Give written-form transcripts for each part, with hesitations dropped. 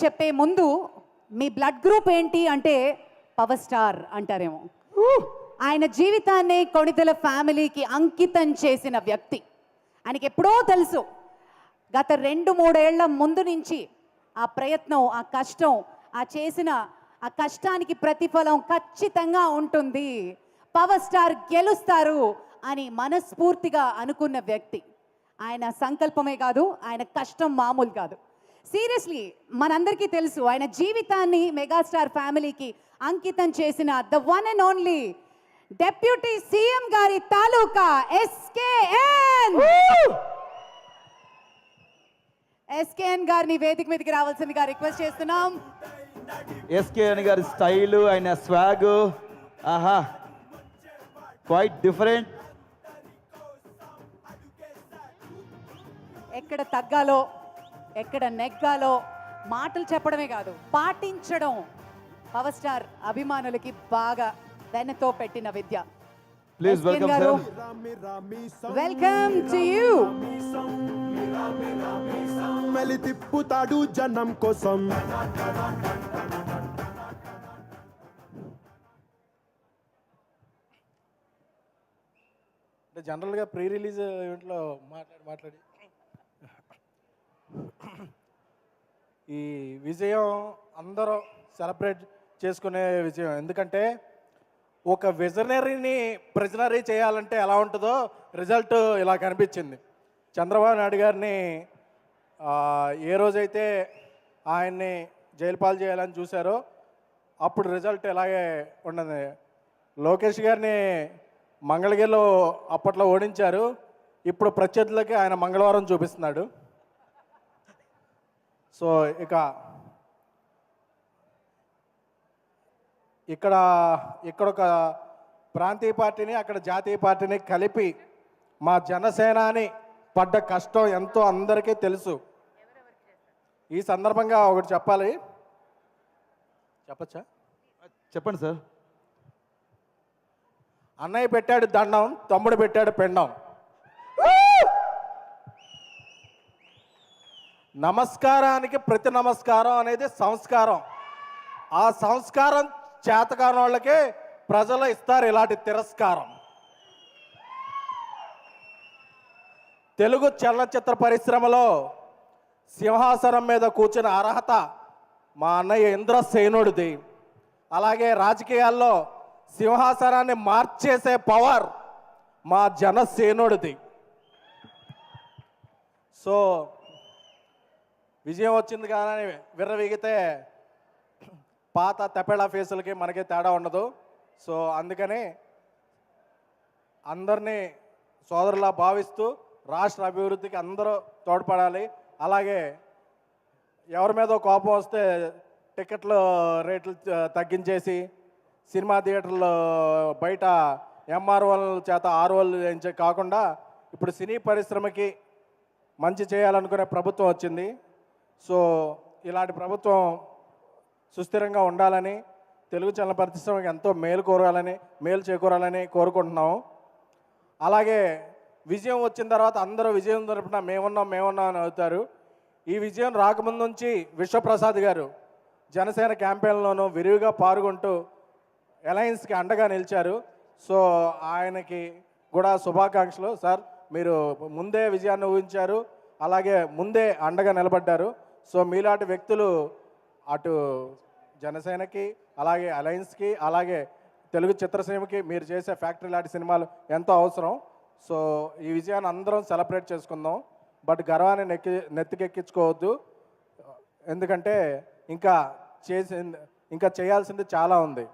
చెప్పే ముందు మీ blood group ఏంటి అంటే పవర్ స్టార్ అంటారేమో. ఆయన జీవితాన్ని కొణిదెల ఫ్యామిలీకి అంకితం చేసిన వ్యక్తి. ఆయనకి ఎప్పుడో తెలుసు, గత 2-3 ఏళ్ల ముందు నుంచి ఆ ప్రయత్నం, ఆ కష్టం, ఆ కష్టానికి ప్రతిఫలం ఖచ్చితంగా ఉంటుంది, పవర్ స్టార్ గెలుస్తారు అని మనస్ఫూర్తిగా అనుకున్న వ్యక్తి. ఆయన సంకల్పమే కాదు, ఆయన కష్టం మామూలు కాదు. సీరియస్లీ మనందరికీ తెలుసు, ఆయన జీవితాన్ని మెగాస్టార్ ఫ్యామిలీకి అంకితం చేసిన the one and only deputy CM గారి తాలూకా ఎస్కేఎన్ గారిని వేదిక మీదకి రావాల్సిందిగా రిక్వెస్ట్ చేస్తున్నాం. ఎస్కేఎన్ గారి స్టైలు, ఆయన స్వాగ్, ఆహా, క్వైట్ డిఫరెంట్. ఎక్కడ తగ్గాలో, ఎక్కడ నెగ్గాలో మాటలు చెప్పడమే కాదు, పాటించడం పవర్ స్టార్ అభిమానులకి బాగా వెన్నతో పెట్టిన విద్య. Please welcome sir. Welcome to you. మెలి తిప్పుతాడు జనం కోసం. అంటే జనరల్గా ప్రీ రిలీజ్ ఈవెంట్లో మాట్లాడి ఈ విజయం అందరూ సెలబ్రేట్ చేసుకునే విజయం. ఎందుకంటే ఒక విజనరీని ప్రెజనరీ చేయాలంటే ఎలా ఉంటుందో రిజల్ట్ ఇలా కనిపించింది. చంద్రబాబు నాయుడు గారిని ఏ రోజైతే ఆయన్ని జైలు పాలు చేయాలని చూశారో అప్పుడు రిజల్ట్ ఇలాగే ఉన్నది. లోకేష్ గారిని మంగళగిరిలో అప్పట్లో ఓడించారు, ఇప్పుడు ప్రత్యర్థులకి ఆయన మంగళవారం చూపిస్తున్నాడు. సో ఇక్కడ ఒక ప్రాంతీయ పార్టీని అక్కడ జాతీయ పార్టీని కలిపి మా జనసేనాని పడ్డ కష్టం ఎంతో అందరికీ తెలుసు. ఈ సందర్భంగా ఒకటి చెప్పాలి, చెప్పచ్చా? చెప్పండి సార్. అన్నయ్య పెట్టాడు దండం, తమ్ముడు పెట్టాడు పెండం. నమస్కారానికి ప్రతి నమస్కారం అనేది సంస్కారం. ఆ సంస్కారం చేతకాని వాళ్ళకే ప్రజలు ఇస్తారు ఇలాంటి తిరస్కారం. తెలుగు చలనచిత్ర పరిశ్రమలో సింహాసనం మీద కూర్చున్న అర్హత మా అన్నయ్య ఇంద్రసేనుడిది. అలాగే రాజకీయాల్లో సింహాసనాన్ని మార్చేసే పవర్ మా జనసేనుడిది. సో విజయం వచ్చింది కానీ విర్రవీగితే పాత తపేళా ఫేసులకి మనకి తేడా ఉండదు. సో అందుకని అందరినీ సోదరులా భావిస్తూ రాష్ట్ర అభివృద్ధికి అందరూ తోడ్పడాలి. అలాగే ఎవరి మీద కోపం వస్తే టికెట్లు రేట్లు తగ్గించేసి సినిమా థియేటర్లో బయట ఎంఆర్ఓల చేత ఆర్ఓలు చేయించే కాకుండా ఇప్పుడు సినీ పరిశ్రమకి మంచి చేయాలనుకునే ప్రభుత్వం వచ్చింది. సో ఇలాంటి ప్రభుత్వం సుస్థిరంగా ఉండాలని, తెలుగు చలన పరిశ్రమకి ఎంతో మేలు చేకూరాలని కోరుకుంటున్నాము. అలాగే విజయం వచ్చిన తర్వాత అందరూ విజయం తరపున మేమున్నాం అని అవుతారు. ఈ విజయం రాకముందు నుంచి విశ్వప్రసాద్ గారు జనసేన క్యాంపెయిన్లోనూ విరివిగా పాల్గొంటూ అలయన్స్కి అండగా నిలిచారు. సో ఆయనకి కూడా శుభాకాంక్షలు. సార్, మీరు ముందే విజయాన్ని ఊహించారు, అలాగే ముందే అండగా నిలబడ్డారు. సో మీలాంటి వ్యక్తులు అటు జనసేనకి, అలాగే అలయన్స్కి, అలాగే తెలుగు చిత్రసీమకి మీరు చేసే ఫ్యాక్టరీ లాంటి సినిమాలు ఎంతో అవసరం. సో ఈ విజయాన్ని అందరం సెలబ్రేట్ చేసుకుందాం. బట్ గర్వాన్ని నెత్తికెక్కించుకోవద్దు, ఎందుకంటే ఇంకా చేయాల్సింది చాలా ఉంది.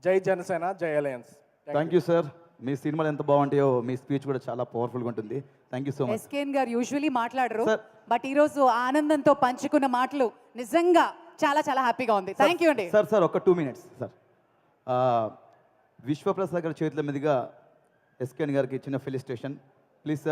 జై జనసేన, జై అలయన్స్. Thank you sir. మీ సినిమాలు ఎంత బాగుంటాయో మీ స్పీచ్ కూడా చాలా పవర్ఫుల్గా ఉంటుంది. Thank you so much. SKN గారు యూజువల్లీ మాట్లాడరు, బట్ ఈరోజు ఆనందంతో పంచుకున్న మాటలు నిజంగా చాలా చాలా హ్యాపీగా ఉంది. థ్యాంక్ యూ అండి. సార్ ఒక 2 minutes సార్. విశ్వప్రసాద్ గారి చేతుల మీదుగా ఎస్కేఎన్ గారికి చిన్న ఫెలిసిటేషన్ ప్లీజ్ సార్.